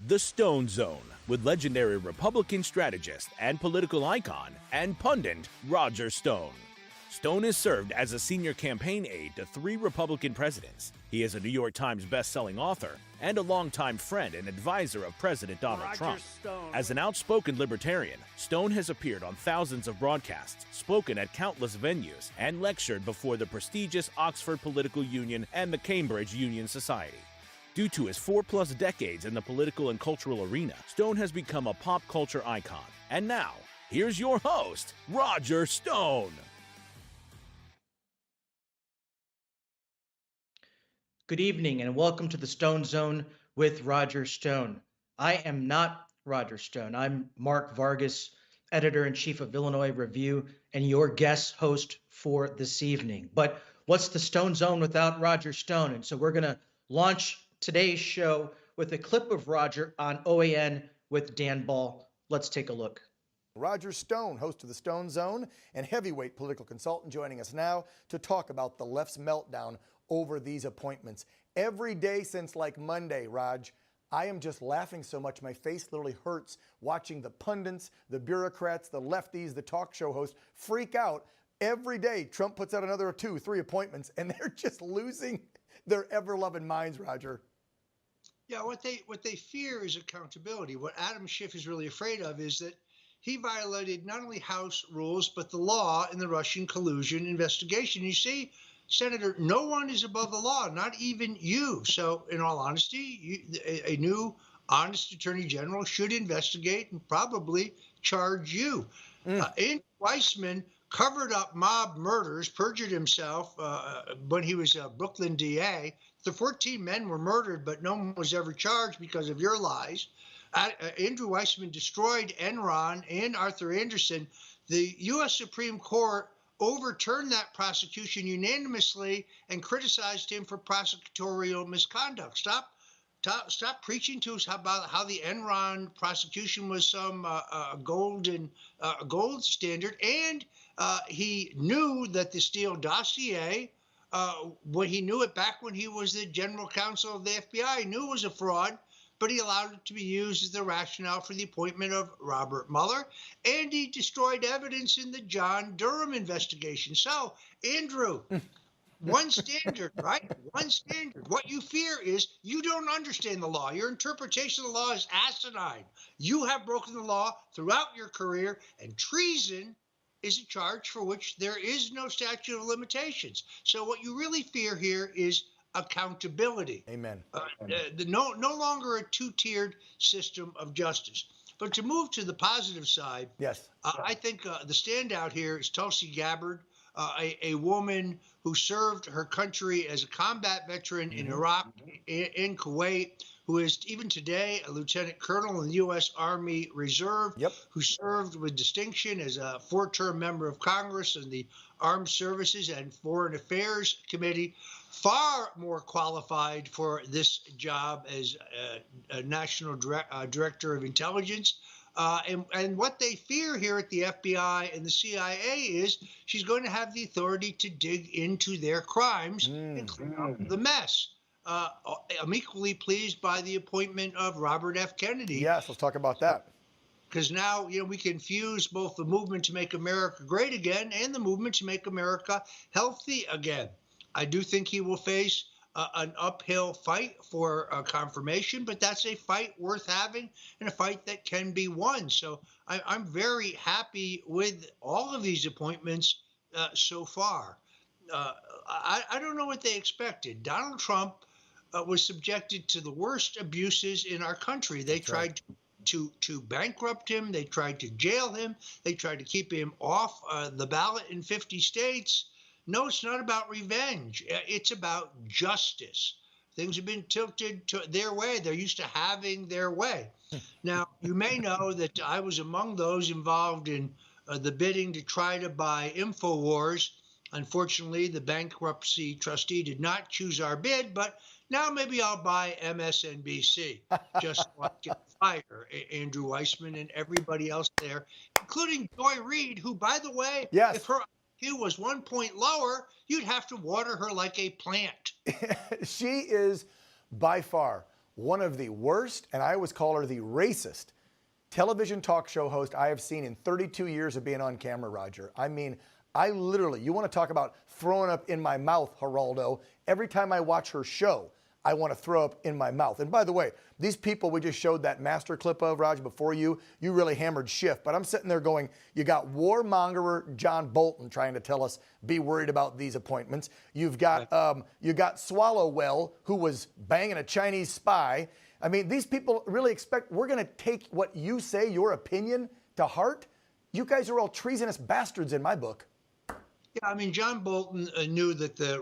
The Stone Zone, with legendary Republican strategist and political icon and pundit Roger Stone. Stone has served as a senior campaign aide to 3 Republican presidents. He is a New York Times best-selling author and a longtime friend and advisor of President Donald Trump. As an outspoken libertarian, Stone has appeared on thousands of broadcasts, spoken at countless venues, and lectured before the prestigious Oxford Political Union and the Cambridge Union Society. Due to his 4+ decades in the political and cultural arena, Stone has become a pop culture icon. And now, here's your host, Roger Stone. Good evening and welcome to the Stone Zone with Roger Stone. I am not Roger Stone. I'm Mark Vargas, editor-in-chief of Illinois Review, and your guest host for this evening. But what's the Stone Zone without Roger Stone? And so we're going to launch today's show with a clip of Roger on OAN with Dan Ball. Let's take a look. Roger Stone, host of the Stone Zone and heavyweight political consultant, joining us now to talk about the left's meltdown over these appointments. Every day since like Monday, Raj, I am just laughing so much my face literally hurts watching the pundits, the bureaucrats, the lefties, the talk show hosts freak out. Every day Trump puts out another 2, 3 appointments and they're just losing their ever-loving minds, Roger. Yeah, what they fear is accountability. What Adam Schiff is really afraid of is that he violated not only House rules, but the law in the Russian collusion investigation. You see, Senator, no one is above the law, not even you. So in all honesty, a new honest attorney general should investigate and probably charge you. Andrew Weissman covered up mob murders, perjured himself when he was a Brooklyn DA. The 14 men were murdered, but no one was ever charged because of your lies. Andrew Weissman destroyed Enron and Arthur Anderson. The U.S. Supreme Court overturned that prosecution unanimously and criticized him for prosecutorial misconduct. Stop preaching to us about how the Enron prosecution was some gold standard. And he knew that the Steele dossier, when he knew it back when he was the general counsel of the FBI, he knew it was a fraud, but he allowed it to be used as the rationale for the appointment of Robert Mueller. And he destroyed evidence in the John Durham investigation. So, Andrew, one standard, right? One standard. What you fear is you don't understand the law. Your interpretation of the law is asinine. You have broken the law throughout your career, and treason is a charge for which there is no statute of limitations. So what you really fear here is accountability. Amen. No longer a two-tiered system of justice. But to move to the positive side, yes, I think the standout here is Tulsi Gabbard, a woman who served her country as a combat veteran in Iraq, in Kuwait, who is even today a lieutenant colonel in the U.S. Army Reserve, who served with distinction as a 4-term member of Congress in the Armed Services and Foreign Affairs Committee, far more qualified for this job as a National Director of Intelligence. And what they fear here at the FBI and the CIA is she's going to have the authority to dig into their crimes and clean up the mess. I'm equally pleased by the appointment of Robert F. Kennedy. Yes, let's talk about that. Because now, we can fuse both the movement to make America great again and the movement to make America healthy again. I do think he will face an uphill fight for confirmation, but that's a fight worth having and a fight that can be won. So I'm very happy with all of these appointments so far. I don't know what they expected. Donald Trump was subjected to the worst abuses in our country. They tried to bankrupt him. They tried to jail him. They tried to keep him off the ballot in 50 states. No, it's not about revenge. It's about justice. Things have been tilted to their way. They're used to having their way. Now, you may know that I was among those involved in the bidding to try to buy InfoWars. Unfortunately, the bankruptcy trustee did not choose our bid, but now maybe I'll buy MSNBC just so I can fire Andrew Weissman and everybody else there, including Joy Reid, who, by the way, if her IQ was 1 point lower, you'd have to water her like a plant. She is by far one of the worst, and I always call her the racist, television talk show host I have seen in 32 years of being on camera, Roger. I mean, I literally, you want to talk about throwing up in my mouth, Geraldo. Every time I watch her show, I want to throw up in my mouth. And by the way, these people we just showed that master clip of, Raj, before you really hammered Schiff. But I'm sitting there going, you got warmongerer John Bolton trying to tell us be worried about these appointments. You've got Swallowwell, who was banging a Chinese spy. I mean, these people really expect we're going to take what you say, your opinion, to heart? You guys are all treasonous bastards in my book. Yeah, I mean, John Bolton knew that the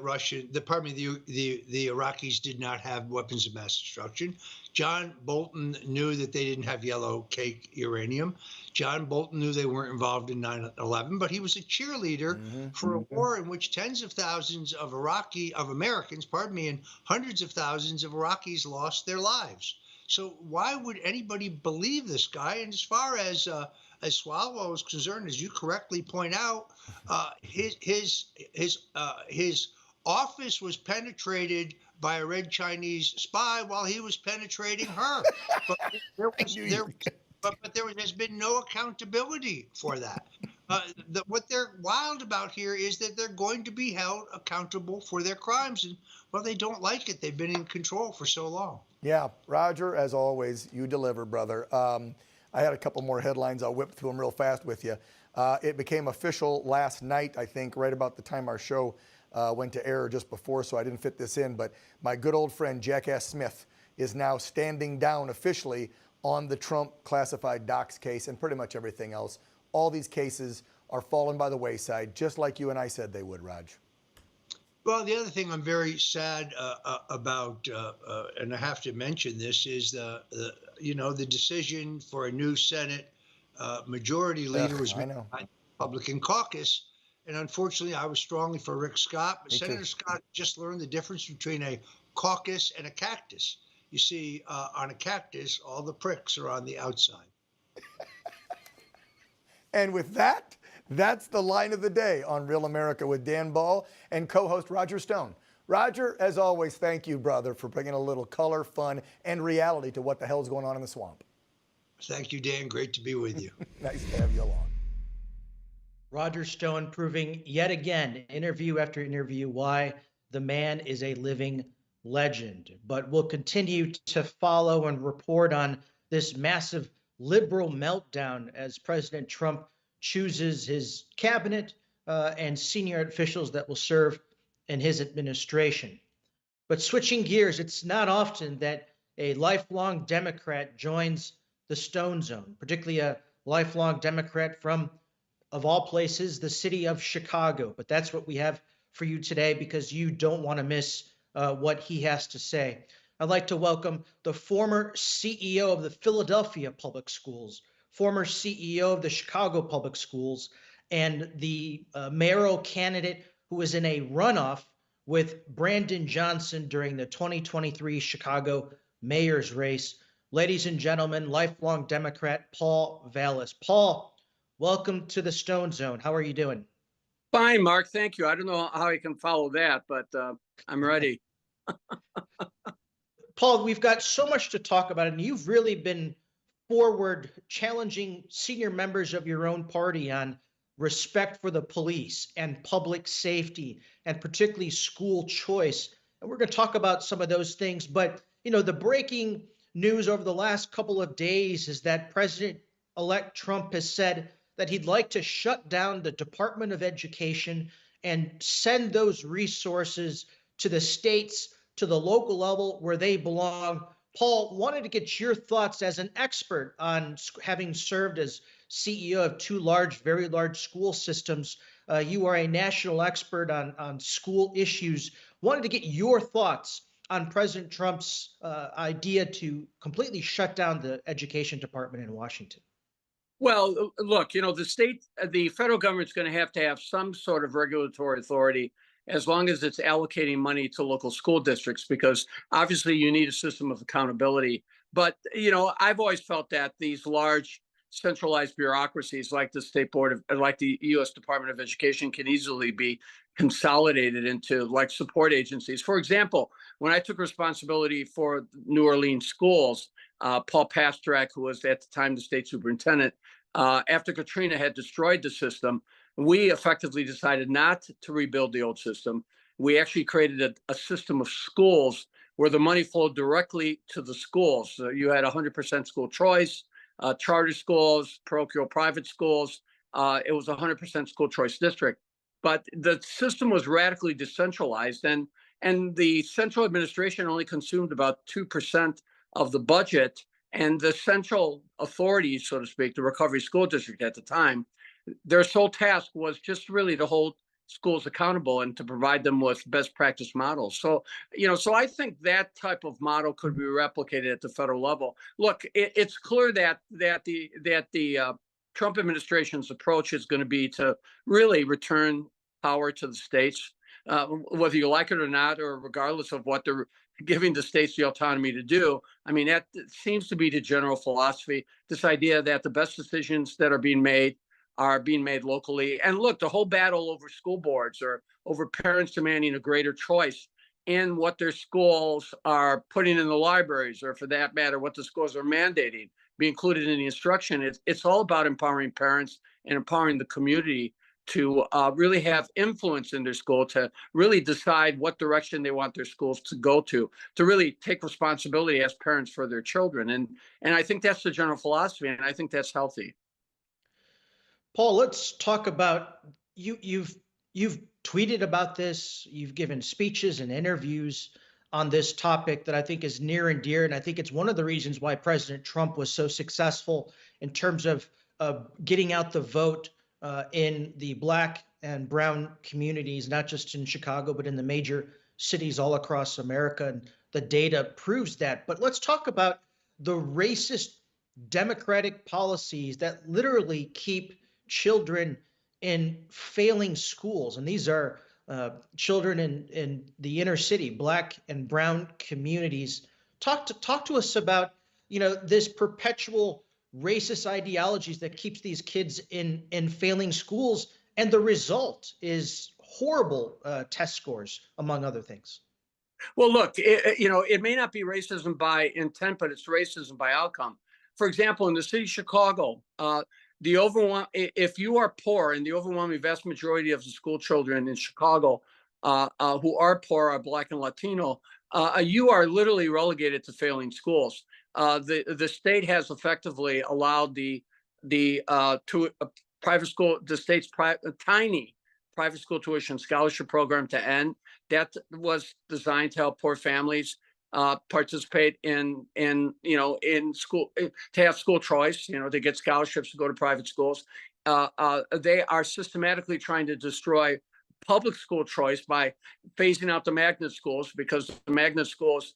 Iraqis did not have weapons of mass destruction. John Bolton knew that they didn't have yellow cake uranium. John Bolton knew they weren't involved in 9/11, but he was a cheerleader for a war in which tens of thousands of Americans, and hundreds of thousands of Iraqis lost their lives. So why would anybody believe this guy? And as far as Swalwell is concerned, as you correctly point out, his office was penetrated by a red Chinese spy while he was penetrating her. But there's been no accountability for that. What they're wild about here is that they're going to be held accountable for their crimes. And, well, they don't like it. They've been in control for so long. Yeah, Roger, as always, you deliver, brother. I had a couple more headlines. I'll whip through them real fast with you. It became official last night, I think, right about the time our show went to air just before, so I didn't fit this in. But my good old friend Jackass Smith is now standing down officially on the Trump classified docs case and pretty much everything else. All these cases are falling by the wayside, just like you and I said they would, Raj. Well, the other thing I'm very sad about, and I have to mention this, is the decision for a new Senate majority leader was made by the Republican caucus. And unfortunately, I was strongly for Rick Scott. But Senator Scott just learned the difference between a caucus and a cactus. You see, on a cactus, all the pricks are on the outside. And with that, that's the line of the day on Real America with Dan Ball and co-host Roger Stone. Roger, as always, thank you, brother, for bringing a little color, fun, and reality to what the hell's going on in the swamp. Thank you, Dan. Great to be with you. Nice to have you along. Roger Stone proving yet again, interview after interview, why the man is a living legend. But we'll continue to follow and report on this massive liberal meltdown as President Trump chooses his cabinet and senior officials that will serve in his administration. But switching gears, it's not often that a lifelong Democrat joins the Stone Zone, particularly a lifelong Democrat from, of all places, the city of Chicago. But that's what we have for you today because you don't want to miss what he has to say. I'd like to welcome the former CEO of the Philadelphia Public Schools, former CEO of the Chicago Public Schools, and the mayoral candidate who was in a runoff with Brandon Johnson during the 2023 Chicago mayor's race. Ladies and gentlemen, lifelong Democrat Paul Vallas. Paul, welcome to the Stone Zone. How are you doing? Fine, Mark. Thank you. I don't know how I can follow that, but I'm ready. Paul, we've got so much to talk about, and you've really been forward challenging senior members of your own party on respect for the police and public safety, and particularly school choice. And we're going to talk about some of those things. But, you know, the breaking news over the last couple of days is that President-elect Trump has said that he'd like to shut down the Department of Education and send those resources to the states, to the local level where they belong. Paul, wanted to get your thoughts as an expert on having served as CEO of two very large school systems. You are a national expert on school issues. Wanted to get your thoughts on President Trump's idea to completely shut down the education department in Washington. Well, look, you know, the federal government's going to have some sort of regulatory authority as long as it's allocating money to local school districts, because obviously you need a system of accountability. But, you know, I've always felt that these large centralized bureaucracies like the U.S. Department of Education can easily be consolidated into like support agencies. For example, when I took responsibility for New Orleans schools, Paul Pastorak, who was at the time the state superintendent, after Katrina had destroyed the system, we effectively decided not to rebuild the old system. We actually created a system of schools where the money flowed directly to the schools. So you had 100% school choice, charter schools, parochial private schools. It was 100% school choice district. But the system was radically decentralized, and the central administration only consumed about 2% of the budget. And the central authorities, so to speak, the recovery school district at the time, their sole task was just really to hold schools accountable and to provide them with best practice models. So, so I think that type of model could be replicated at the federal level. Look, it's clear that the Trump administration's approach is going to be to really return power to the states, whether you like it or not, or regardless of what they're giving the states the autonomy to do. I mean, that seems to be the general philosophy, this idea that the best decisions that are being made locally. And look, the whole battle over school boards or over parents demanding a greater choice in what their schools are putting in the libraries, or for that matter, what the schools are mandating be included in the instruction. It's all about empowering parents and empowering the community to really have influence in their school, to really decide what direction they want their schools to go to really take responsibility as parents for their children. And I think that's the general philosophy, and I think that's healthy. Paul, let's talk about you've tweeted about this, you've given speeches and interviews on this topic that I think is near and dear, and I think it's one of the reasons why President Trump was so successful in terms of getting out the vote in the Black and brown communities, not just in Chicago, but in the major cities all across America. And the data proves that. But let's talk about the racist Democratic policies that literally keep children in failing schools. And these are children in the inner city, Black and brown communities. Talk to us about, this perpetual racist ideologies that keeps these kids in failing schools. And the result is horrible test scores, among other things. Well, look, it may not be racism by intent, but it's racism by outcome. For example, in the city of Chicago, if you are poor, and the overwhelming vast majority of the school children in Chicago who are poor are Black and Latino, you are literally relegated to failing schools. The state has effectively allowed the state's tiny private school tuition scholarship program to end. That was designed to help poor families participate in school, to have school choice, to get scholarships to go to private schools. They are systematically trying to destroy public school choice by phasing out the magnet schools, because the magnet schools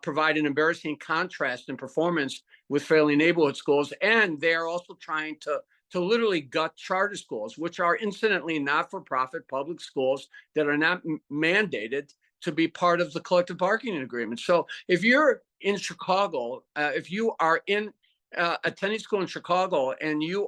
provide an embarrassing contrast in performance with failing neighborhood schools. And they're also trying to literally gut charter schools, which are incidentally not-for-profit public schools that are not mandated to be part of the collective bargaining agreement. So if you're in Chicago, if you are in attending school in Chicago, and you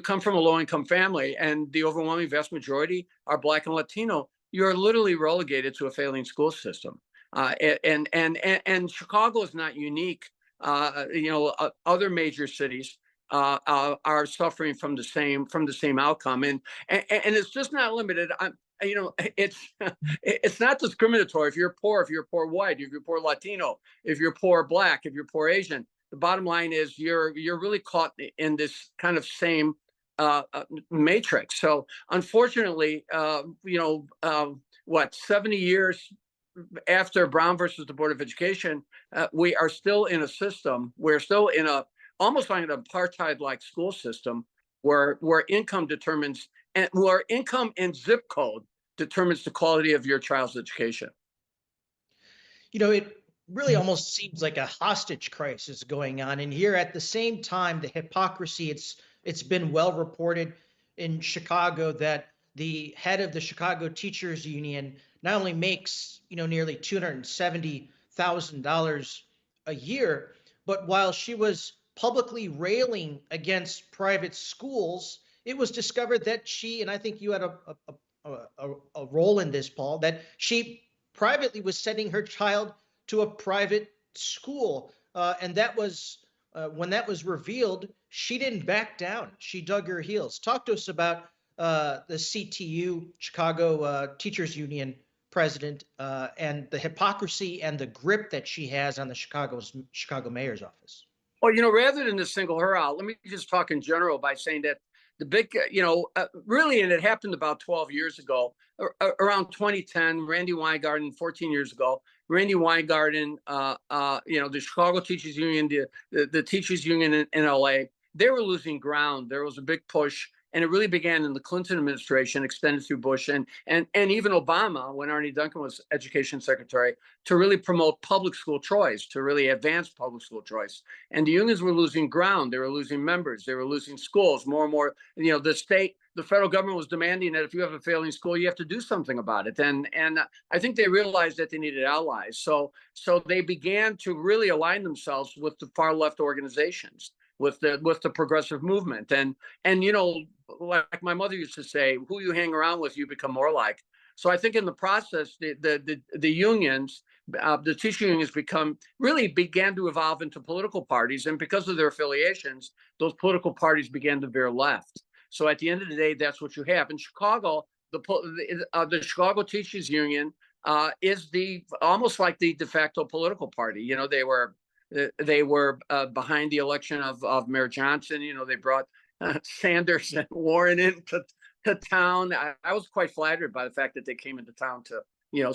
come from a low-income family, and the overwhelming vast majority are Black and Latino, you're literally relegated to a failing school system. And Chicago is not unique. Other major cities are suffering from the same outcome, and it's just not limited. It's not discriminatory. If you're poor white, if you're poor Latino, if you're poor Black, if you're poor Asian, the bottom line is you're really caught in this kind of same matrix. So unfortunately, 70 years after Brown versus the Board of Education, we are still in a system. We're still in almost like an apartheid-like school system where income determines, and where income and zip code determines the quality of your child's education. It really almost seems like a hostage crisis going on. And here at the same time, the hypocrisy, it's been well reported in Chicago that the head of the Chicago Teachers Union not only makes, nearly $270,000 a year, but while she was publicly railing against private schools, it was discovered that she, and I think you had a a role in this, Paul, that she privately was sending her child to a private school. And that was when that was revealed, she didn't back down. She dug her heels. Talk to us about the CTU, Chicago Teachers Union president, and the hypocrisy and the grip that she has on the Chicago mayor's office. Well, rather than to single her out, let me just talk in general by saying that the big, really, and it happened about 12 years ago, around 2010, Randy Weingarten, 14 years ago, Randy Weingarten, the Chicago Teachers Union, the Teachers Union in LA, they were losing ground. There was a big push. And it really began in the Clinton administration, extended through Bush and even Obama, when Arne Duncan was education secretary, to really promote public school choice, to really advance public school choice. And the unions were losing ground. They were losing members. They were losing schools. More and more, the federal government was demanding that if you have a failing school, you have to do something about it. And I think they realized that they needed allies. So they began to really align themselves with the far left organizations, with the progressive movement. And like my mother used to say, who you hang around with, you become more like. So I think in the process, the unions, the teacher unions began to evolve into political parties. And because of their affiliations, those political parties began to veer left. So at the end of the day, that's what you have. In Chicago, the Chicago Teachers Union is almost like the de facto political party. They were behind the election of Mayor Johnson. They brought Sanders and Warren into town. I was quite flattered by the fact that they came into town to,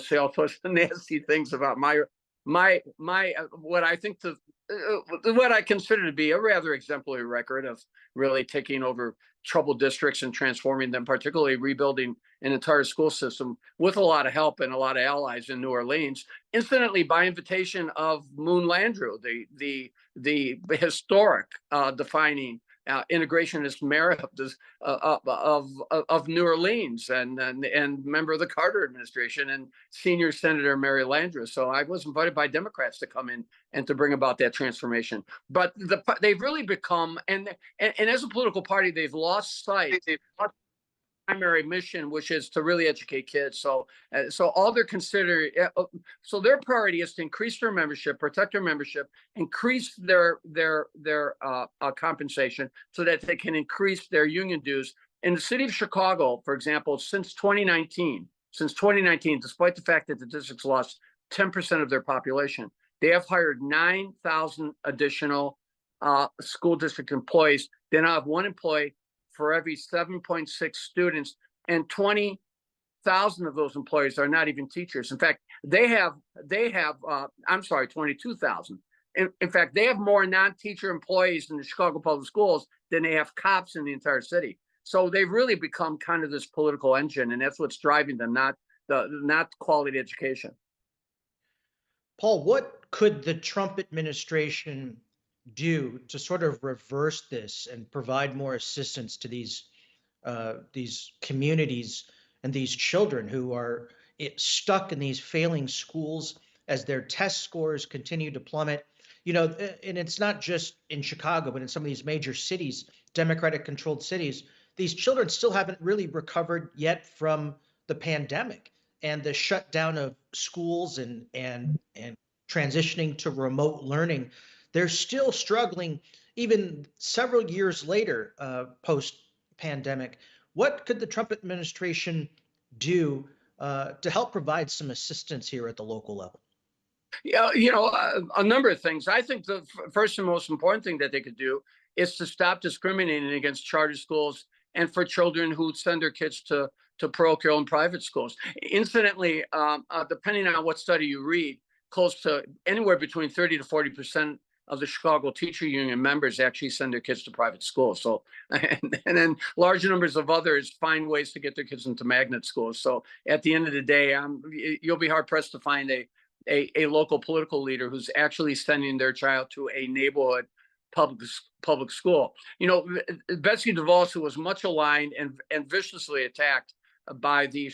say all sorts of nasty things about my what I think what I consider to be a rather exemplary record of really taking over troubled districts and transforming them, particularly rebuilding an entire school system with a lot of help and a lot of allies in New Orleans, incidentally by invitation of Moon Landrieu, the historic defining integrationist mayor of New Orleans and member of the Carter administration and senior Senator Mary Landrieu. So I was invited by Democrats to come in and to bring about that transformation. But they've really become, and as a political party, they've lost sight. They've lost primary mission, which is to really educate kids. So all they're considering, so their priority is to increase their membership, protect their membership, increase their compensation so that they can increase their union dues. In the city of Chicago, for example, since 2019, despite the fact that the district's lost 10% of their population, they have hired 9,000 additional school district employees. They now have one employee for every 7.6 students, and 20,000 of those employees are not even teachers. In fact, they have 22,000. In fact, they have more non-teacher employees in the Chicago Public Schools than they have cops in the entire city. So they've really become kind of this political engine, and that's what's driving them, not quality education. Paul, what could the Trump administration do to sort of reverse this and provide more assistance to these communities and these children who are stuck in these failing schools as their test scores continue to plummet? And it's not just in Chicago, but in some of these major cities, Democratic controlled cities, these children still haven't really recovered yet from the pandemic and the shutdown of schools and transitioning to remote learning. They're still struggling even several years later, post-pandemic. What could the Trump administration do to help provide some assistance here at the local level? Yeah, a number of things. I think the first and most important thing that they could do is to stop discriminating against charter schools and for children who send their kids to parochial and private schools. Incidentally, depending on what study you read, close to anywhere between 30 to 40% of the Chicago Teacher Union members actually send their kids to private schools. So, and then large numbers of others find ways to get their kids into magnet schools. So at the end of the day, you'll be hard pressed to find a local political leader who's actually sending their child to a neighborhood public school. Betsy DeVos, who was much aligned and viciously attacked by the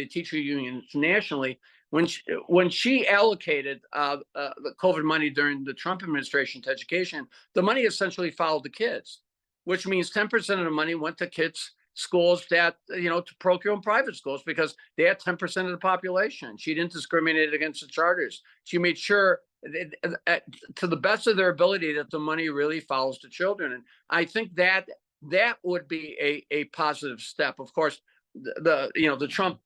teacher unions nationally, when she allocated the COVID money during the Trump administration to education, the money essentially followed the kids, which means 10% of the money went to kids schools that, to parochial and private schools because they had 10% of the population. She didn't discriminate against the charters. She made sure to the best of their ability that the money really follows the children. And I think that would be a positive step. Of course, Trump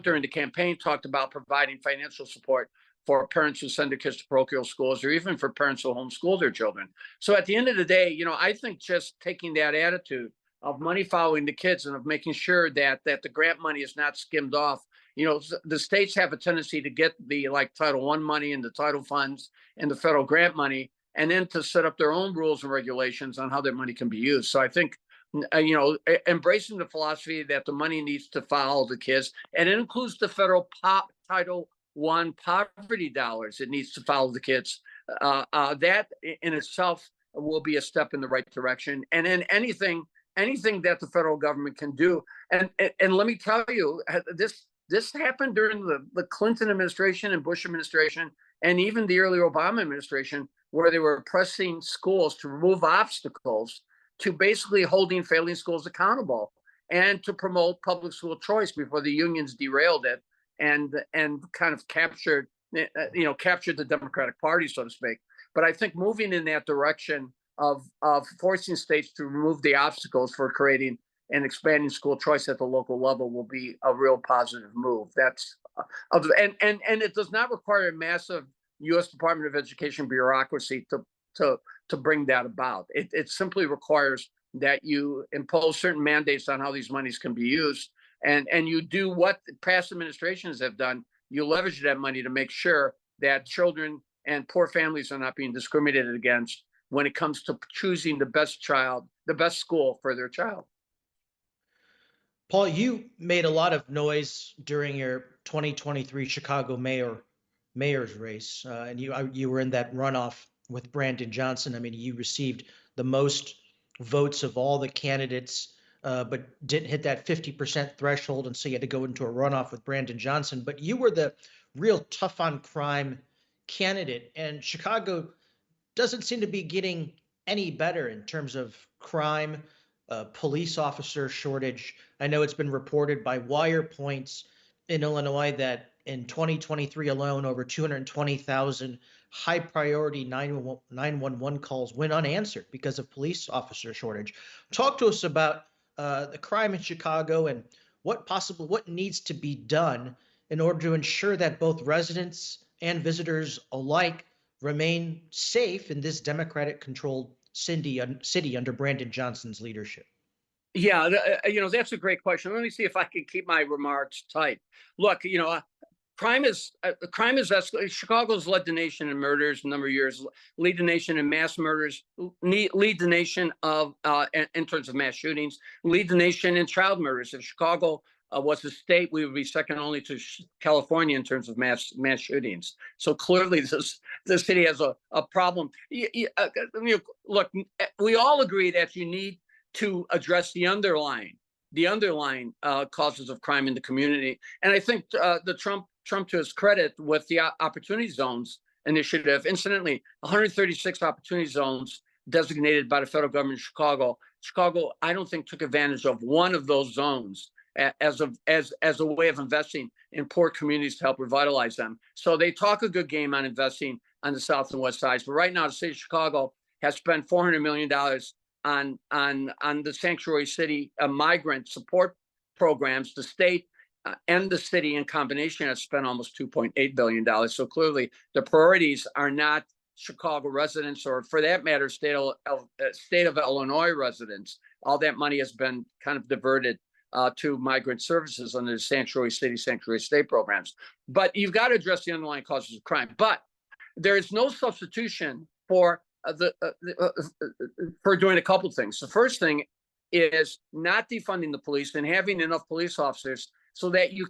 during the campaign talked about providing financial support for parents who send their kids to parochial schools, or even for parents who homeschool their children. So at the end of the day, I think just taking that attitude of money following the kids and of making sure that the grant money is not skimmed off. The states have a tendency to get the Title I money and the title funds and the federal grant money, and then to set up their own rules and regulations on how that money can be used. So I think, embracing the philosophy that the money needs to follow the kids, and it includes the federal Title I poverty dollars. It needs to follow the kids. That in itself will be a step in the right direction. And then anything that the federal government can do. And let me tell you, this happened during the Clinton administration and Bush administration, and even the early Obama administration, where they were pressing schools to remove obstacles to basically holding failing schools accountable and to promote public school choice before the unions derailed it and kind of captured the Democratic Party, so to speak. But I think moving in that direction of forcing states to remove the obstacles for creating and expanding school choice at the local level will be a real positive move. That's and it does not require a massive U.S. Department of Education bureaucracy to bring that about. It simply requires that you impose certain mandates on how these monies can be used, and you do what past administrations have done. You leverage that money to make sure that children and poor families are not being discriminated against when it comes to choosing the best school for their child. Paul, you made a lot of noise during your 2023 Chicago mayor's race, and you were in that runoff with Brandon Johnson. I mean, you received the most votes of all the candidates, but didn't hit that 50% threshold, and so you had to go into a runoff with Brandon Johnson. But you were the real tough on crime candidate, and Chicago doesn't seem to be getting any better in terms of crime, police officer shortage. I know it's been reported by Wire Points in Illinois that in 2023 alone, over 220,000 high priority 911 calls went unanswered because of police officer shortage. Talk to us about the crime in Chicago and what needs to be done in order to ensure that both residents and visitors alike remain safe in this Democratic-controlled city under Brandon Johnson's leadership. Yeah, that's a great question. Let me see if I can keep my remarks tight. Look, crime is escalating. Chicago's led the nation in murders a number of years, lead the nation in mass murders, lead the nation in terms of mass shootings, lead the nation in child murders. If Chicago was a state, we would be second only to California in terms of mass shootings. So clearly, this city has a problem. Look, we all agree that you need to address the underlying causes of crime in the community. And I think the Trump, to his credit, with the Opportunity Zones initiative, incidentally, 136 Opportunity Zones designated by the federal government in Chicago. Chicago, I don't think, took advantage of one of those zones as a way of investing in poor communities to help revitalize them. So they talk a good game on investing on the south and west sides. But right now, the city of Chicago has spent $400 million on the sanctuary city migrant support programs. The state and the city in combination have spent almost $2.8 billion. So clearly the priorities are not Chicago residents, or for that matter, state of Illinois residents. All that money has been kind of diverted to migrant services under the sanctuary city, sanctuary state programs. But you've got to address the underlying causes of crime. But there is no substitution for doing a couple things. The first thing is not defunding the police and having enough police officers so that you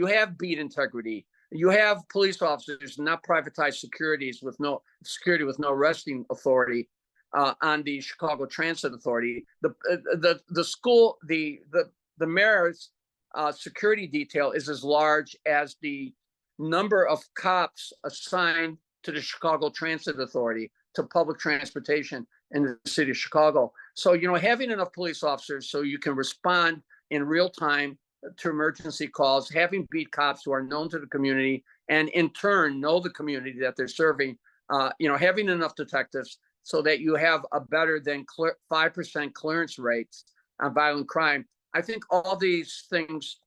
have beat integrity. You have police officers, not privatized security with no arresting authority on the Chicago Transit Authority. The mayor's security detail is as large as the number of cops assigned to the Chicago Transit Authority, to public transportation in the city of Chicago. So, having enough police officers so you can respond in real time to emergency calls, having beat cops who are known to the community and in turn know the community that they're serving, having enough detectives so that you have a better than 5% clearance rates on violent crime. I think all these things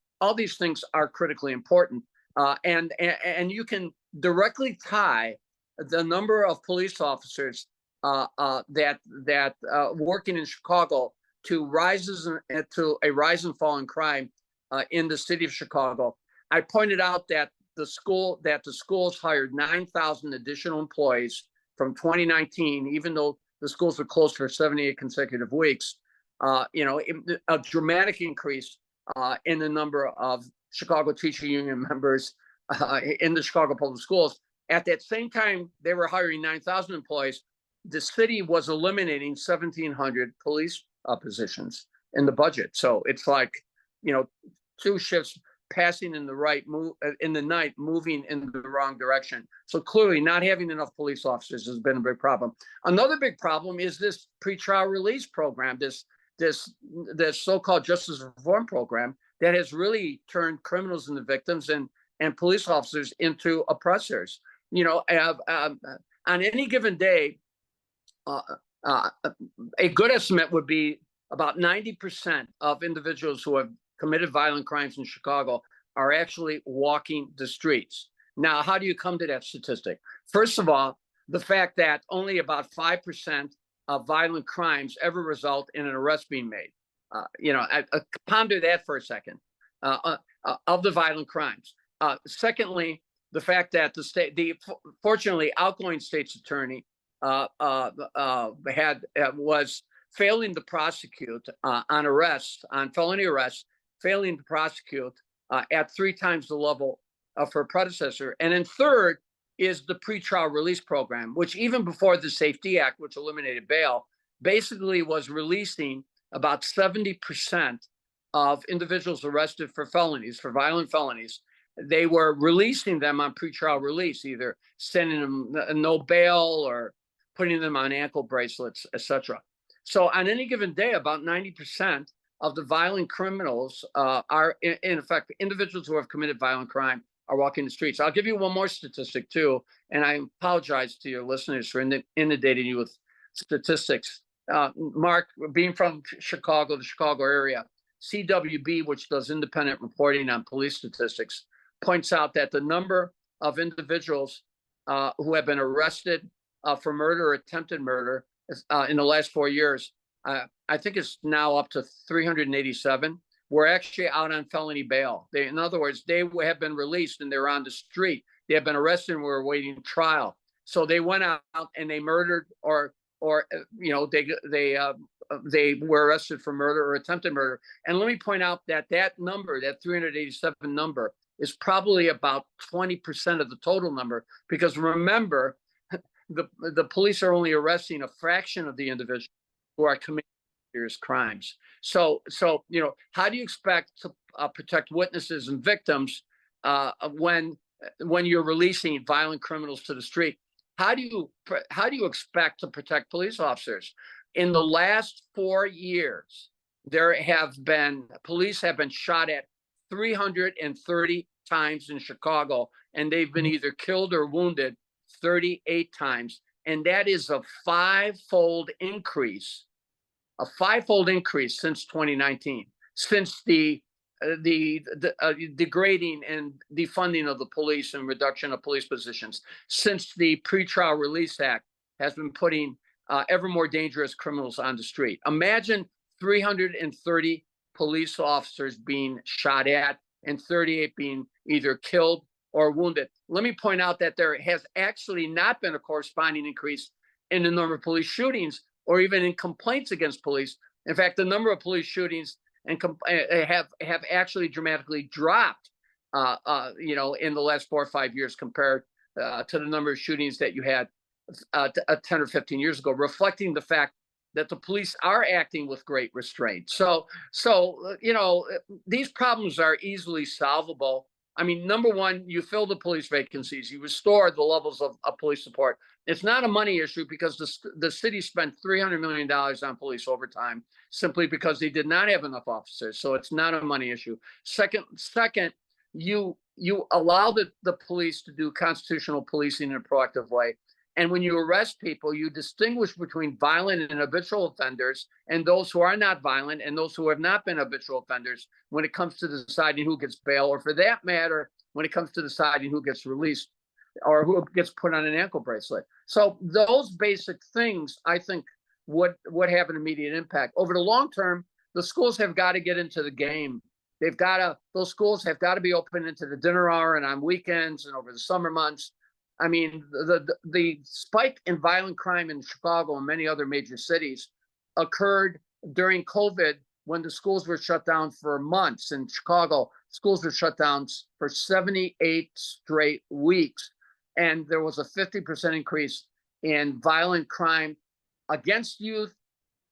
are critically important, and you can directly tie the number of police officers that working in Chicago to a rise and fall in crime in the city of Chicago. I pointed out that the schools hired 9,000 additional employees from 2019, even though the schools were closed for 78 consecutive weeks. A dramatic increase in the number of Chicago teacher union members in the Chicago public schools. At that same time, they were hiring 9,000 employees. The city was eliminating 1,700 police positions in the budget. So it's like, two shifts passing in the night, moving in the wrong direction. So clearly, not having enough police officers has been a big problem. Another big problem is this pretrial release program, this so-called justice reform program that has really turned criminals into victims and police officers into oppressors. On any given day, a good estimate would be about 90% of individuals who have committed violent crimes in Chicago are actually walking the streets. Now, how do you come to that statistic? First of all, the fact that only about 5% of violent crimes ever result in an arrest being made. Ponder that for a second, of the violent crimes. Secondly, the fact that fortunately, outgoing state's attorney was failing to prosecute on felony arrests, failing to prosecute at 3 times the level of her predecessor. And then third is the pretrial release program, which even before the Safety Act, which eliminated bail, basically was releasing about 70% of individuals arrested for violent felonies. They were releasing them on pretrial release, either sending them no bail or putting them on ankle bracelets, etc. So on any given day, about 90% of the violent criminals are, in effect, individuals who have committed violent crime are walking the streets. I'll give you one more statistic too, and I apologize to your listeners for inundating you with statistics. Mark, being from Chicago, the Chicago area, CWB, which does independent reporting on police statistics, points out that the number of individuals who have been arrested for murder or attempted murder in the last 4 years, I think it's now up to 387. Were actually out on felony bail. In other words, they have been released and they're on the street. They have been arrested and were awaiting trial. So they went out and they murdered or they were arrested for murder or attempted murder. And let me point out that number, that 387 number, is probably about 20% of the total number, because remember, the police are only arresting a fraction of the individuals who are committing serious crimes. So how do you expect to protect witnesses and victims when you're releasing violent criminals to the street? How do you expect to protect police officers? In the last 4 years, police have been shot at 330 times in Chicago, and they've been either killed or wounded 38 times. And that is a five-fold increase since 2019, since the degrading and defunding of the police and reduction of police positions, since the Pretrial Release Act has been putting ever more dangerous criminals on the street. Imagine 330 police officers being shot at and 38 being either killed or wounded. Let me point out that there has actually not been a corresponding increase in the number of police shootings or even in complaints against police. In fact, the number of police shootings have actually dramatically dropped, in the last 4 or 5 years compared to the number of shootings that you had 10 or 15 years ago, reflecting the fact that the police are acting with great restraint. So these problems are easily solvable. I mean, number one, you fill the police vacancies, you restore the levels of police support. It's not a money issue because the city spent $300 million on police overtime simply because they did not have enough officers. So it's not a money issue. Second, you allow the police to do constitutional policing in a proactive way. And when you arrest people, you distinguish between violent and habitual offenders and those who are not violent and those who have not been habitual offenders when it comes to deciding who gets bail, or for that matter, when it comes to deciding who gets released or who gets put on an ankle bracelet. So those basic things, I think, would have an immediate impact. Over the long term, the schools have got to get into the game. Those schools have got to be open into the dinner hour and on weekends and over the summer months. I mean, the spike in violent crime in Chicago and many other major cities occurred during COVID when the schools were shut down for months. In Chicago, schools were shut down for 78 straight weeks. And there was a 50% increase in violent crime against youth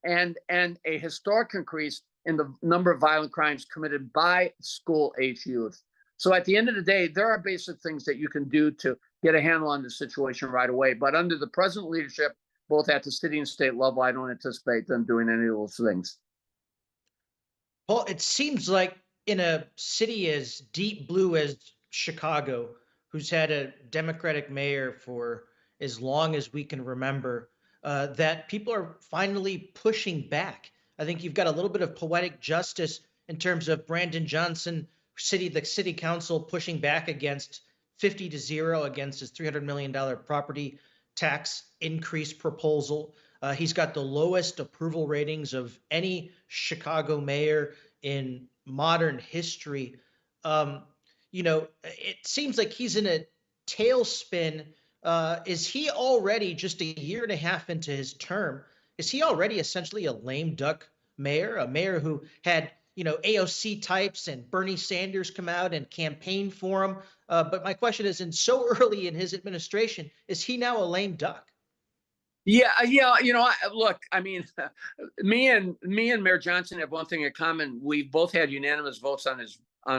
and a historic increase in the number of violent crimes committed by school-age youth. So at the end of the day, there are basic things that you can do to get a handle on the situation right away. But under the present leadership, both at the city and state level, I don't anticipate them doing any of those things. Paul, it seems like in a city as deep blue as Chicago, who's had a Democratic mayor for as long as we can remember, that people are finally pushing back. I think you've got a little bit of poetic justice in terms of Brandon Johnson, the city council pushing back against 50-0 against his $300 million property tax increase proposal. He's got the lowest approval ratings of any Chicago mayor in modern history. It seems like he's in a tailspin. Is he already, just a year and a half into his term, is he already essentially a lame duck mayor, a mayor who had, AOC types and Bernie Sanders come out and campaign for him? But my question is, so early in his administration, is he now a lame duck? Yeah. Look, I mean, me and Mayor Johnson have one thing in common. We both had unanimous votes on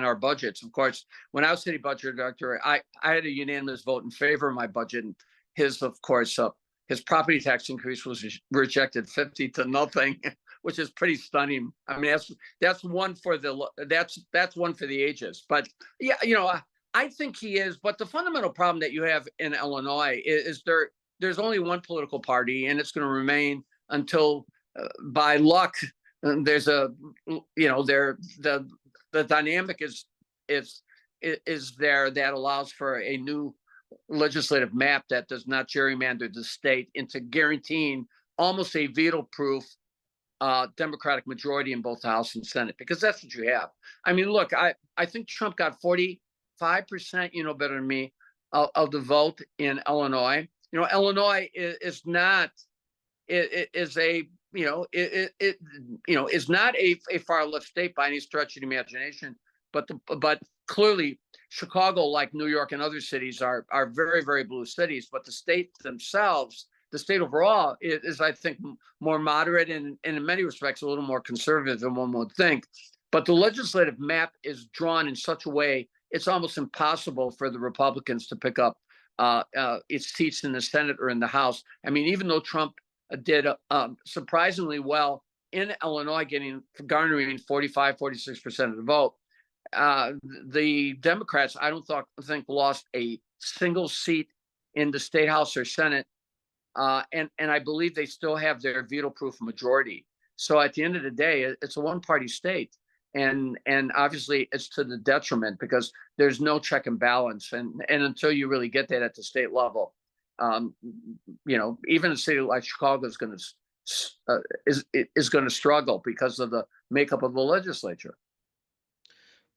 our budgets. Of course, when I was city budget director, I had a unanimous vote in favor of my budget. And his, of course, his property tax increase was rejected 50-0, which is pretty stunning. I mean, that's one for the ages. But yeah, I think he is. But the fundamental problem that you have in Illinois is there's only one political party, and it's going to remain until, by luck, there's the dynamic is there that allows for a new legislative map that does not gerrymander the state into guaranteeing almost a veto-proof Democratic majority in both the House and Senate, because that's what you have. I mean, look, I think Trump got 45%, better than me, of the vote in Illinois. Illinois is not is not a far left state by any stretch of the imagination, but clearly Chicago, like New York and other cities, are very, very blue cities. But the state themselves, the state overall, is I think more moderate and in many respects a little more conservative than one would think. But the legislative map is drawn in such a way it's almost impossible for the Republicans to pick up its seats in the Senate or in the House. I mean, even though Trump did surprisingly well in Illinois, garnering 45-46% of the vote, the Democrats, I don't think lost a single seat in the state House or Senate, and I believe they still have their veto-proof majority. So at the end of the day, it's a one-party state. And obviously it's to the detriment because there's no check and balance. And until you really get that at the state level, even a city like Chicago is going to struggle because of the makeup of the legislature.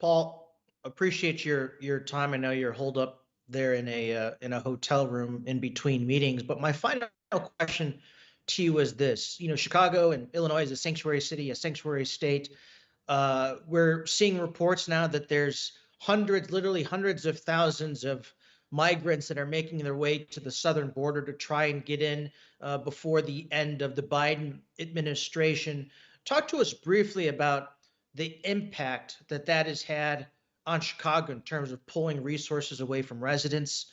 Paul, appreciate your time. I know you're holed up there in a hotel room in between meetings, but my final question to you is this: Chicago and Illinois is a sanctuary city, a sanctuary state. We're seeing reports now that there's literally hundreds of thousands of migrants that are making their way to the southern border to try and get in before the end of the Biden administration. Talk to us briefly about the impact that has had on Chicago in terms of pulling resources away from residents,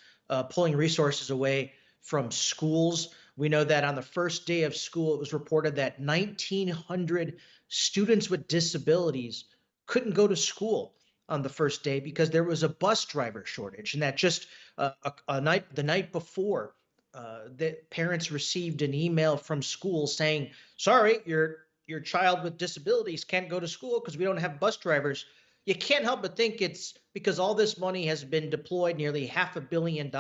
pulling resources away from schools. We know that on the first day of school, it was reported that 1,900 students with disabilities couldn't go to school on the first day because there was a bus driver shortage, and that just the night before, the parents received an email from school saying, "Sorry, your child with disabilities can't go to school because we don't have bus drivers." You can't help but think it's because all this money has been deployed, nearly $500 million,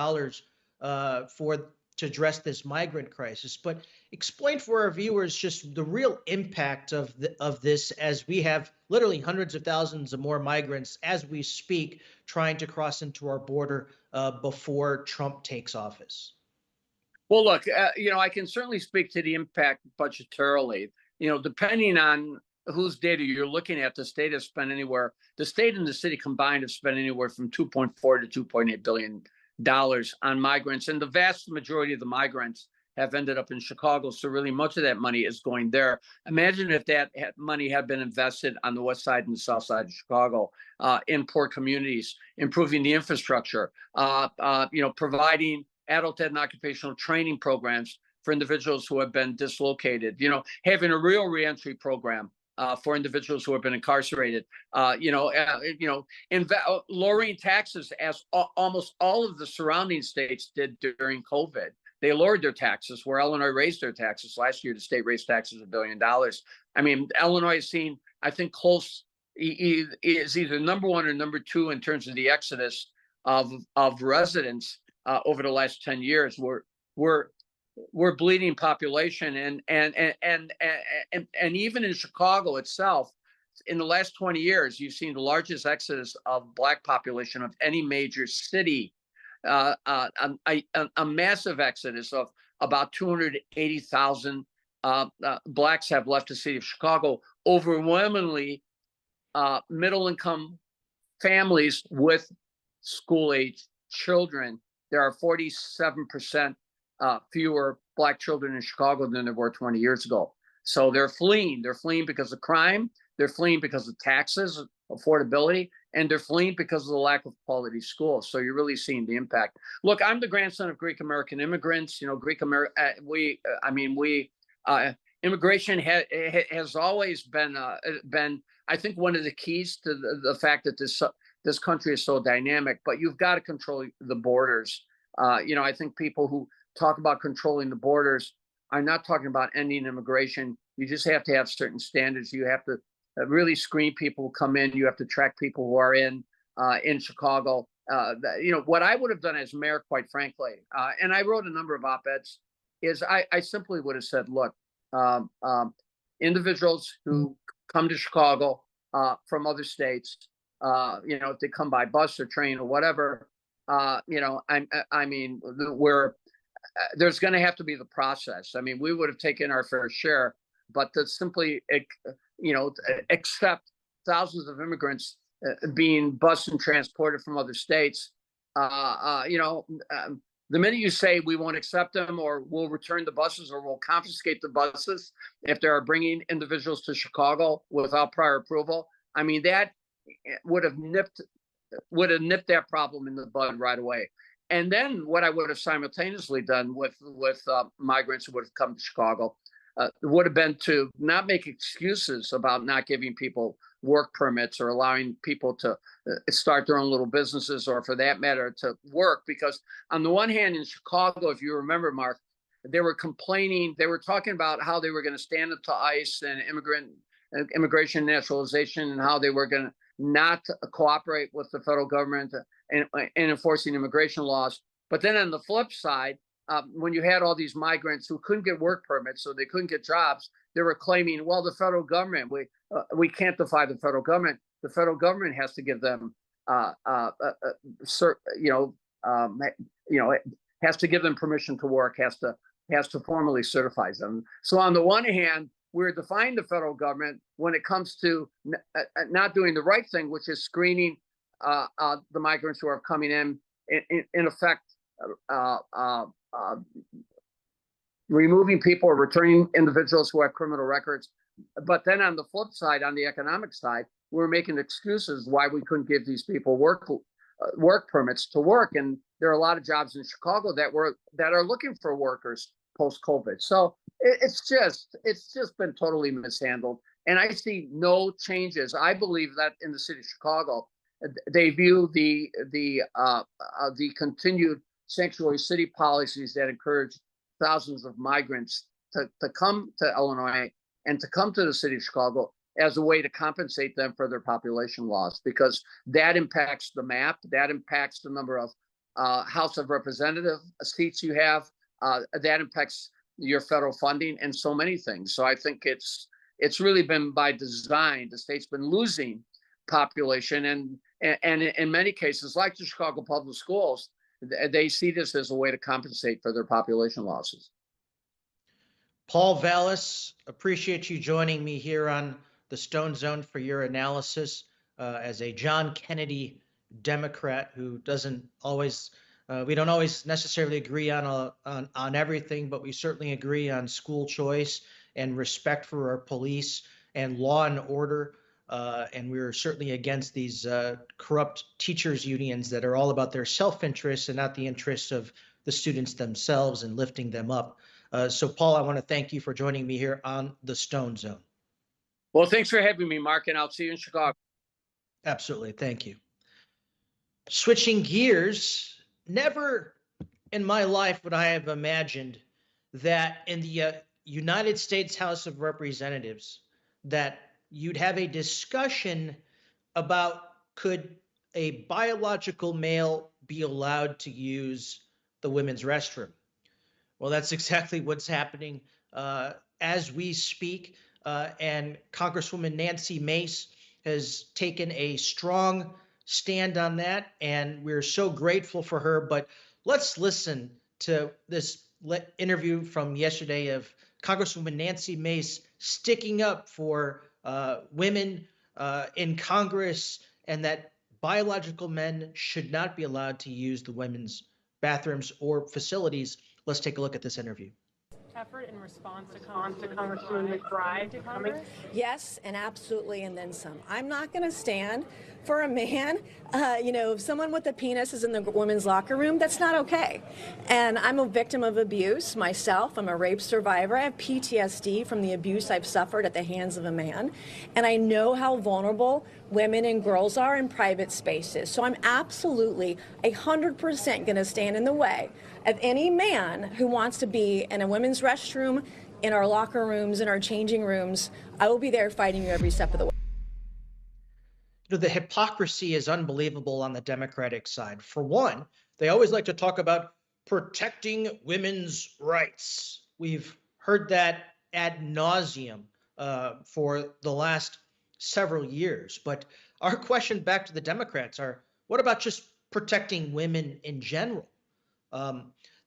to address this migrant crisis. But explain for our viewers just the real impact of this, as we have literally hundreds of thousands of more migrants as we speak trying to cross into our border before Trump takes office. Well, look, I can certainly speak to the impact budgetarily. Depending on whose data you're looking at, the state and the city combined have spent anywhere from 2.4 to 2.8 billion dollars on migrants, and the vast majority of the migrants have ended up in Chicago. So really, much of that money is going there. Imagine if that money had been invested on the west side and the south side of Chicago, in poor communities, improving the infrastructure, providing adult ed and occupational training programs for individuals who have been dislocated, having a real reentry program for individuals who have been incarcerated, lowering taxes as almost all of the surrounding states did during COVID. They lowered their taxes, where Illinois raised their taxes. Last year, the state raised taxes $1 billion. I mean, Illinois has seen, I think, is either number one or number two in terms of the exodus of residents over the last 10 years. We're bleeding population, and even in Chicago itself, in the last 20 years, you've seen the largest exodus of Black population of any major city. A massive exodus of about 280,000 Blacks have left the city of Chicago. Overwhelmingly, middle-income families with school-age children. There are 47% fewer Black children in Chicago than there were 20 years ago. So they're fleeing. They're fleeing because of crime. They're fleeing because of taxes, affordability, and they're fleeing because of the lack of quality schools. So you're really seeing the impact. Look, I'm the grandson of Greek American immigrants. Immigration has always been, I think, one of the keys to the fact that this country is so dynamic. But you've got to control the borders. I think people who talk about controlling the borders are not talking about ending immigration. You just have to have certain standards. You have to really screen people who come in. You have to track people who are in Chicago. What I would have done as mayor, quite frankly, and I wrote a number of op-eds, is I simply would have said, look, individuals who come to Chicago from other states, if they come by bus or train or whatever, there's going to have to be the process. I mean, we would have taken our fair share, but to simply, accept thousands of immigrants being bused and transported from other states, the minute you say we won't accept them, or we'll return the buses, or we'll confiscate the buses if they are bringing individuals to Chicago without prior approval, I mean, that would have nipped that problem in the bud right away. And then what I would have simultaneously done with migrants who would have come to Chicago would have been to not make excuses about not giving people work permits or allowing people to start their own little businesses, or for that matter, to work. Because on the one hand, in Chicago, if you remember, Mark, they were complaining, they were talking about how they were going to stand up to ICE and immigration and naturalization, and how they were going to not cooperate with the federal government in enforcing immigration laws. But then on the flip side, when you had all these migrants who couldn't get work permits, so they couldn't get jobs, they were claiming, well, the federal government, we can't defy the federal government. The federal government has to give them, has to give them permission to work, has to formally certify them. So on the one hand, we're defying the federal government when it comes to not doing the right thing, which is screening the migrants who are coming in effect, removing people or returning individuals who have criminal records. But then on the flip side, on the economic side, we're making excuses why we couldn't give these people work permits to work. And there are a lot of jobs in Chicago that are looking for workers post COVID. So it's just been totally mishandled, and I see no changes. I believe that in the city of Chicago, they view the continued sanctuary city policies that encourage thousands of migrants to come to Illinois and to come to the city of Chicago as a way to compensate them for their population loss, because that impacts the map, that impacts the number of House of Representative seats you have, that impacts your federal funding and so many things. So I think it's really been by design. The state's been losing population, and in many cases, like the Chicago Public Schools, they see this as a way to compensate for their population losses. Paul Vallas, appreciate you joining me here on the Stone Zone for your analysis as a John Kennedy Democrat who doesn't always, we don't always necessarily agree on everything, but we certainly agree on school choice and respect for our police and law and order. And we're certainly against these corrupt teachers unions that are all about their self-interest and not the interests of the students themselves and lifting them up. So Paul, I want to thank you for joining me here on the Stone Zone. Well, thanks for having me, Mark, and I'll see you in Chicago. Absolutely. Thank you. Switching gears, never in my life would I have imagined that in the United States House of Representatives that you'd have a discussion about could a biological male be allowed to use the women's restroom. Well, that's exactly what's happening as we speak. And Congresswoman Nancy Mace has taken a strong stand on that, and we're so grateful for her. But let's listen to this interview from yesterday of Congresswoman Nancy Mace sticking up for women in Congress and that biological men should not be allowed to use the women's bathrooms or facilities. Let's take a look at this interview. Effort in response to Congresswoman McBride to Congress? Yes, and absolutely, and then some. I'm not going to stand for a man, if someone with a penis is in the women's locker room, that's not okay. And I'm a victim of abuse myself. I'm a rape survivor. I have PTSD from the abuse I've suffered at the hands of a man. And I know how vulnerable women and girls are in private spaces. So I'm absolutely 100% going to stand in the way of any man who wants to be in a women's restroom, in our locker rooms, in our changing rooms. I will be there fighting you every step of the way. The hypocrisy is unbelievable on the Democratic side. For one, they always like to talk about protecting women's rights. We've heard that ad nauseum for the last several years. But our question back to the Democrats are, what about just protecting women in general?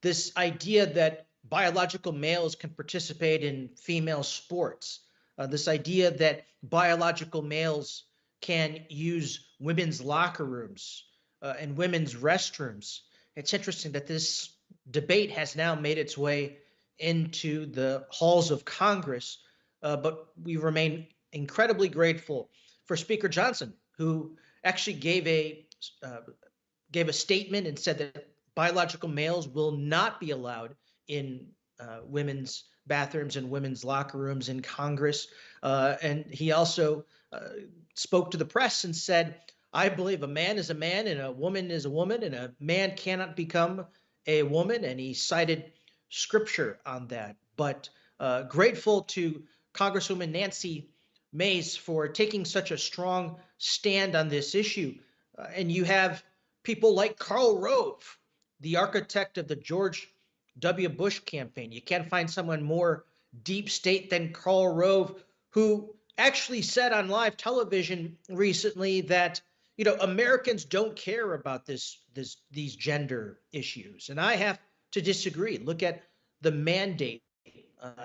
This idea that biological males can participate in female sports, this idea that biological males can use women's locker rooms and women's restrooms. It's interesting that this debate has now made its way into the halls of Congress, but we remain incredibly grateful for Speaker Johnson, who actually gave a statement and said that biological males will not be allowed in women's bathrooms and women's locker rooms in Congress. And he also spoke to the press and said, I believe a man is a man and a woman is a woman, and a man cannot become a woman. And he cited scripture on that. But grateful to Congresswoman Nancy Mace for taking such a strong stand on this issue. And you have people like Karl Rove, the architect of the George W. Bush campaign. You can't find someone more deep state than Karl Rove, who actually said on live television recently that, Americans don't care about these gender issues. And I have to disagree. Look at the mandate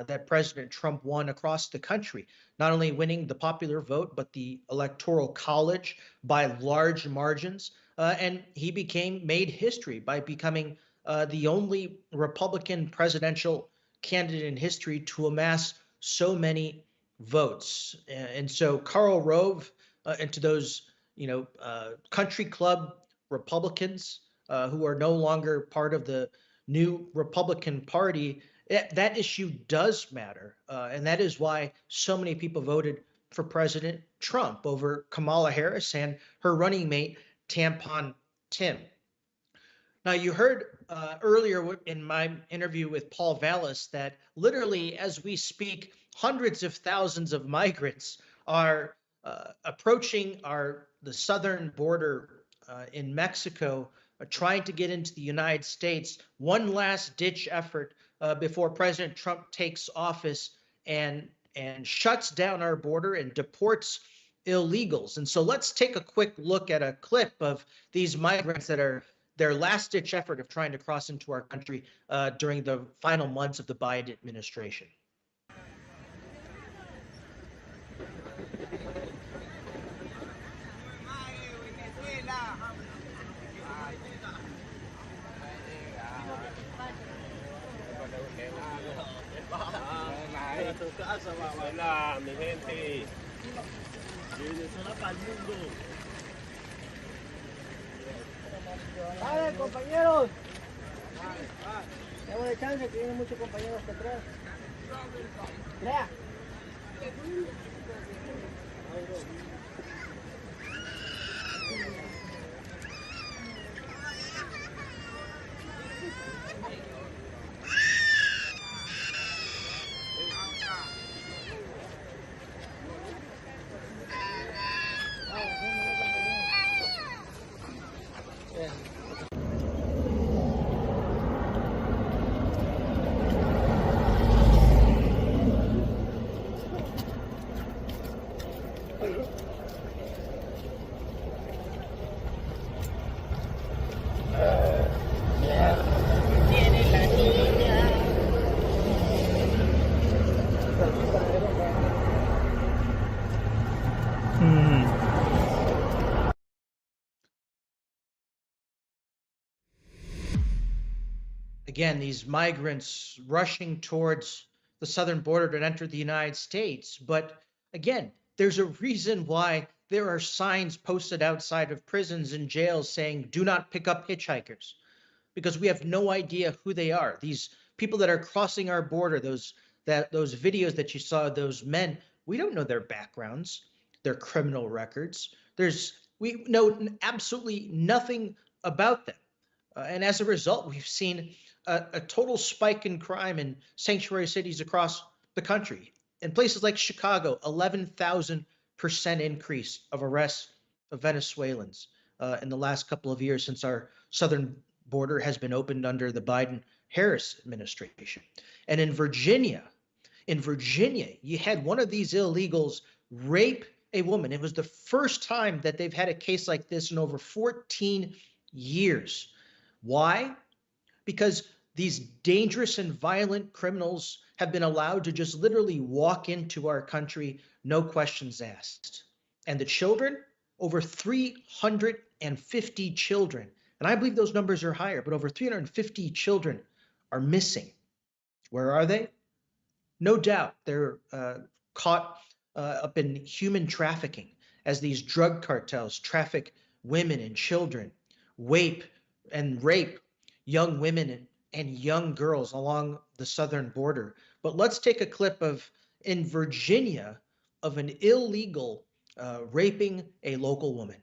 that President Trump won across the country, not only winning the popular vote, but the Electoral College by large margins. And he made history by becoming the only Republican presidential candidate in history to amass so many votes. And so Karl Rove and to those, country club Republicans who are no longer part of the new Republican Party, that issue does matter. And that is why so many people voted for President Trump over Kamala Harris and her running mate, Tampon Tim. Now, you heard earlier in my interview with Paul Vallas that literally, as we speak, hundreds of thousands of migrants are approaching the southern border in Mexico, trying to get into the United States. One last ditch effort before President Trump takes office and shuts down our border and deports illegals. And so let's take a quick look at a clip of these migrants that are their last-ditch effort of trying to cross into our country during the final months of the Biden administration. Vale, compañeros. Démosle chance que vienen muchos compañeros hasta atrás. Vea. Again, these migrants rushing towards the southern border to enter the United States. But again, there's a reason why there are signs posted outside of prisons and jails saying, do not pick up hitchhikers, because we have no idea who they are. These people that are crossing our border, those videos that you saw, those men, we don't know their backgrounds, their criminal records. We know absolutely nothing about them. And as a result, we've seen a total spike in crime in sanctuary cities across the country. In places like Chicago, 11,000% increase of arrests of Venezuelans in the last couple of years since our southern border has been opened under the Biden-Harris administration. And in Virginia, you had one of these illegals rape a woman. It was the first time that they've had a case like this in over 14 years. Why? Because these dangerous and violent criminals have been allowed to just literally walk into our country, no questions asked. And the children, over 350 children, and I believe those numbers are higher, but over 350 children are missing. Where are they? No doubt they're caught up in human trafficking as these drug cartels traffic women and children, rape young women and young girls along the southern border. But let's take a clip in Virginia of an illegal raping a local woman.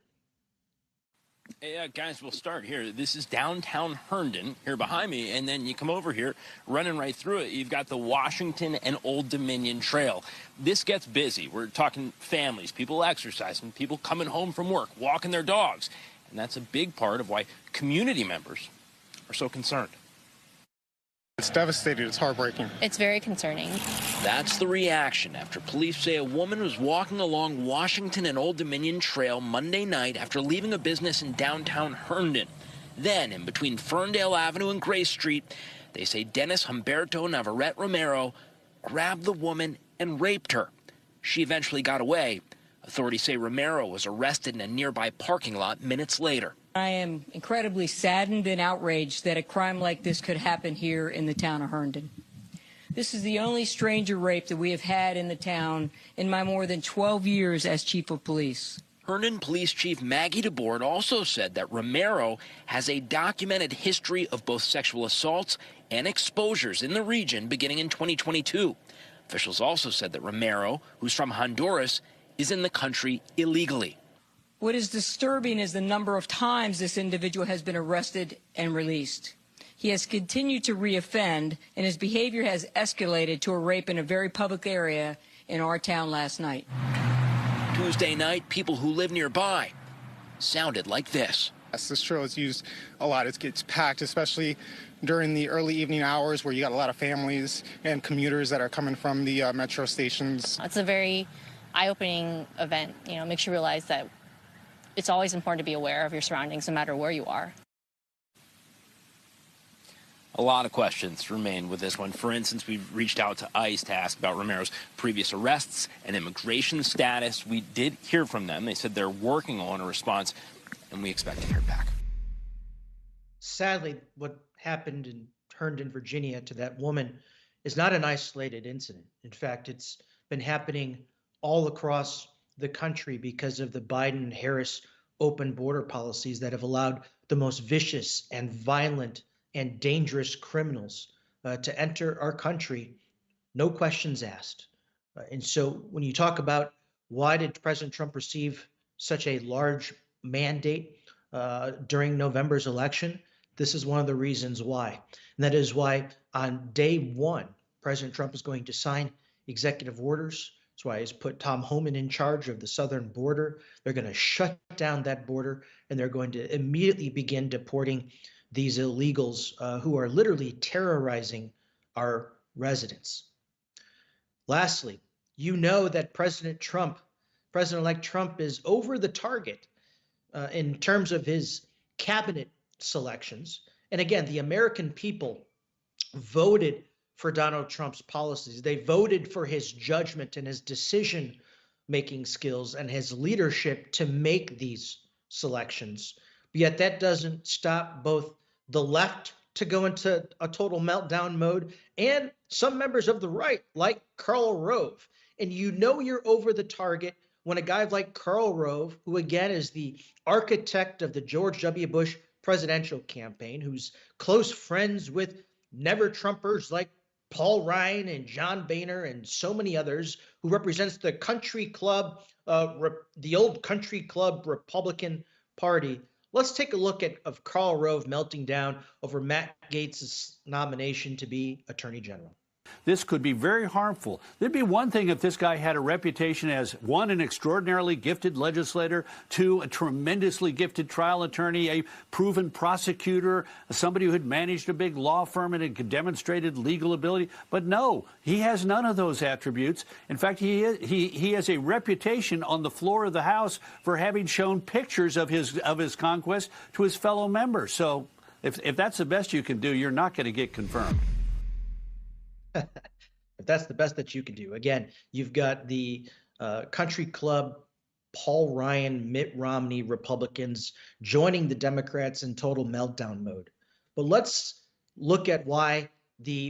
Hey, guys, we'll start here. This is downtown Herndon here behind me, and then you come over here, running right through it. You've got the Washington and Old Dominion Trail. This gets busy. We're talking families, people exercising, people coming home from work, walking their dogs. And that's a big part of why community members are so concerned. It's devastating. It's heartbreaking. It's very concerning. That's the reaction after police say a woman was walking along Washington and Old Dominion Trail Monday night after leaving a business in downtown Herndon. Then, in between Ferndale Avenue and Grace Street, they say Dennis Humberto Navarrete Romero grabbed the woman and raped her. She eventually got away. Authorities say Romero was arrested in a nearby parking lot minutes later. I am incredibly saddened and outraged that a crime like this could happen here in the town of Herndon. This is the only stranger rape that we have had in the town in my more than 12 years as chief of police. Herndon Police Chief Maggie DeBoard also said that Romero has a documented history of both sexual assaults and exposures in the region beginning in 2022. Officials also said that Romero, who's from Honduras, is in the country illegally. What is disturbing is the number of times this individual has been arrested and released. He has continued to reoffend, and his behavior has escalated to a rape in a very public area in our town last night. Tuesday night, people who live nearby sounded like this. Yes, this trail is used a lot. It gets packed, especially during the early evening hours where you got a lot of families and commuters that are coming from the metro stations. It's a very eye-opening event. You know, makes you realize that it's always important to be aware of your surroundings no matter where you are. A lot of questions remain with this one. For instance, we reached out to ICE to ask about Romero's previous arrests and immigration status. We did hear from them. They said they're working on a response, and we expect to hear back. Sadly, what happened in Herndon, Virginia to that woman is not an isolated incident. In fact, it's been happening all across the country because of the Biden-Harris open border policies that have allowed the most vicious and violent and dangerous criminals to enter our country, no questions asked. And so when you talk about why did President Trump receive such a large mandate during November's election, this is one of the reasons why. And that is why on day one, President Trump is going to sign executive orders. That's why he's put Tom Homan in charge of the southern border. They're going to shut down that border, and they're going to immediately begin deporting these illegals who are literally terrorizing our residents. Lastly, you know that President-elect Trump is over the target in terms of his cabinet selections. And again, the American people voted for Donald Trump's policies. They voted for his judgment and his decision-making skills and his leadership to make these selections. But yet that doesn't stop both the left to go into a total meltdown mode and some members of the right, like Karl Rove. And you know you're over the target when a guy like Karl Rove, who again is the architect of the George W. Bush presidential campaign, who's close friends with never-Trumpers like Paul Ryan and John Boehner and so many others, who represents the country club, the old country club Republican Party. Let's take a look at Karl Rove melting down over Matt Gaetz' nomination to be Attorney General. This could be very harmful. There'd be one thing if this guy had a reputation as, one, an extraordinarily gifted legislator, two, a tremendously gifted trial attorney, a proven prosecutor, somebody who had managed a big law firm and had demonstrated legal ability. But no, he has none of those attributes. In fact, he has a reputation on the floor of the House for having shown pictures of his conquest to his fellow members. So if that's the best you can do, you're not going to get confirmed. If that's the best that you can do. Again, you've got the country club, Paul Ryan, Mitt Romney Republicans joining the Democrats in total meltdown mode. But let's look at why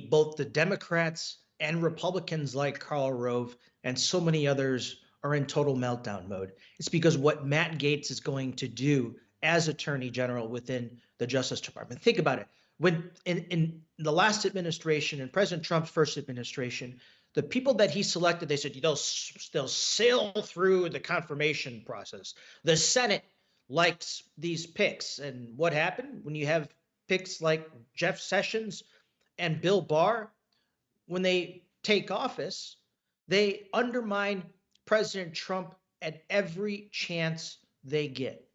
both the Democrats and Republicans like Karl Rove and so many others are in total meltdown mode. It's because what Matt Gaetz is going to do as Attorney General within the Justice Department. Think about it. When in the last administration, in President Trump's first administration, the people that he selected, they said they'll sail through the confirmation process. The Senate likes these picks. And what happened when you have picks like Jeff Sessions and Bill Barr? When they take office, they undermine President Trump at every chance they get.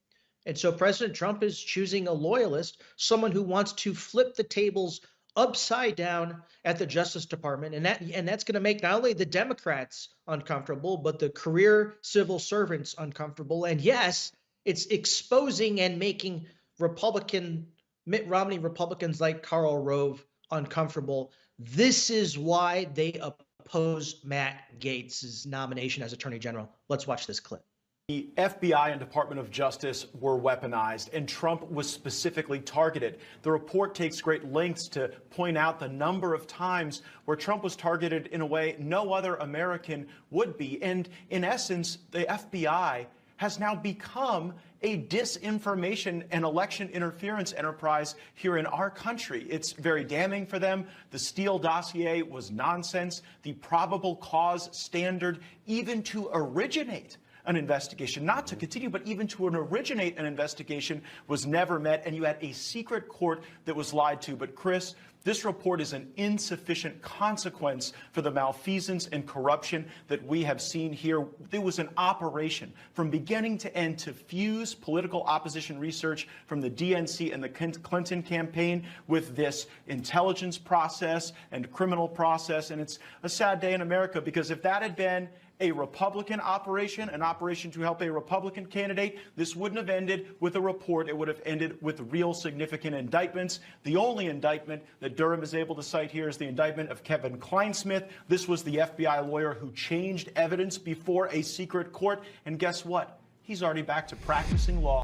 And so President Trump is choosing a loyalist, someone who wants to flip the tables upside down at the Justice Department. And that's going to make not only the Democrats uncomfortable, but the career civil servants uncomfortable. And yes, it's exposing and making Mitt Romney Republicans like Karl Rove uncomfortable. This is why they oppose Matt Gaetz' nomination as Attorney General. Let's watch this clip. The FBI and Department of Justice were weaponized, and Trump was specifically targeted. The report takes great lengths to point out the number of times where Trump was targeted in a way no other American would be. And in essence, the FBI has now become a disinformation and election interference enterprise here in our country. It's very damning for them. The Steele dossier was nonsense. The probable cause standard, even to originate an investigation, not to continue, but even to originate an investigation, was never met, and you had a secret court that was lied to. But Chris, this report is an insufficient consequence for the malfeasance and corruption that we have seen here. There was an operation from beginning to end to fuse political opposition research from the DNC and the Clinton campaign with this intelligence process and criminal process. And it's a sad day in America, because if that had been a Republican operation, an operation to help a Republican candidate, this wouldn't have ended with a report. It would have ended with real significant indictments. The only indictment that Durham is able to cite here is the indictment of Kevin Kleinsmith. This was the FBI lawyer who changed evidence before a secret court. And guess what? He's already back to practicing law.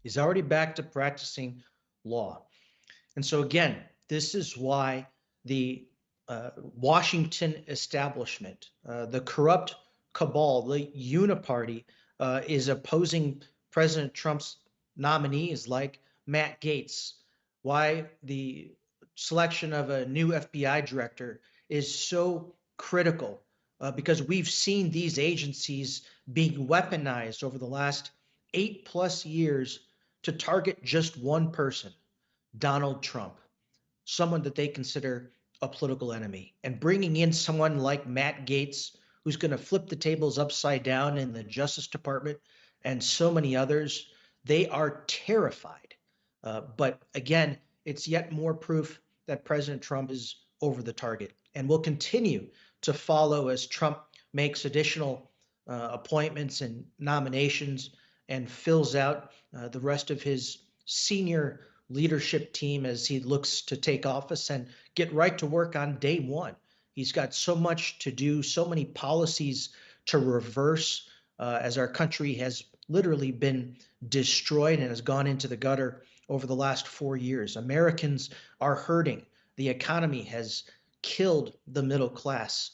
He's already back to practicing law. And so again, this is why the Washington establishment, the corrupt cabal, the uniparty, is opposing President Trump's nominees like Matt Gaetz. Why the selection of a new FBI director is so critical, because we've seen these agencies being weaponized over the last 8+ years to target just one person, Donald Trump, someone that they consider a political enemy. And bringing in someone like Matt Gaetz, who's going to flip the tables upside down in the Justice Department, and so many others, they are terrified. But again, it's yet more proof that President Trump is over the target, and will continue to follow as Trump makes additional appointments and nominations and fills out the rest of his senior leadership team as he looks to take office and get right to work on day one. He's got so much to do, so many policies to reverse, as our country has literally been destroyed and has gone into the gutter over the last 4 years. Americans are hurting. The economy has killed the middle class.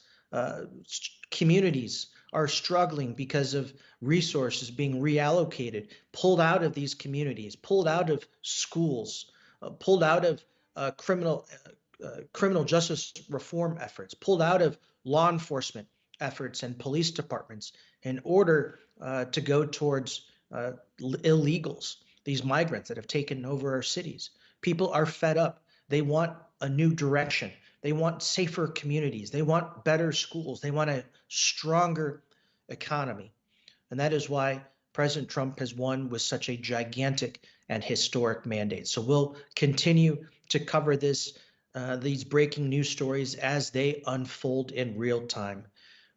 Communities are struggling because of resources being reallocated, pulled out of these communities, pulled out of schools, pulled out of criminal justice reform efforts, pulled out of law enforcement efforts and police departments in order to go towards illegals, these migrants that have taken over our cities. People are fed up. They want a new direction. They want safer communities. They want better schools. They want a stronger economy. And that is why President Trump has won with such a gigantic and historic mandate. So we'll continue to cover these breaking news stories as they unfold in real time.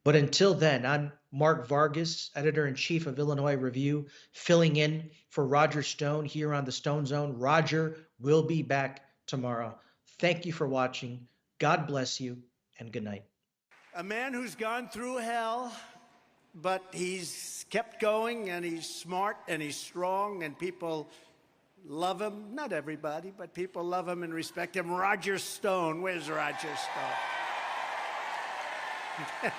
But until then, I'm Mark Vargas, editor-in-chief of Illinois Review, filling in for Roger Stone here on the Stone Zone. Roger will be back tomorrow. Thank you for watching. God bless you, and good night. A man who's gone through hell, but he's kept going, and he's smart, and he's strong, and people love him. Not everybody, but people love him and respect him. Roger Stone. Where's Roger Stone?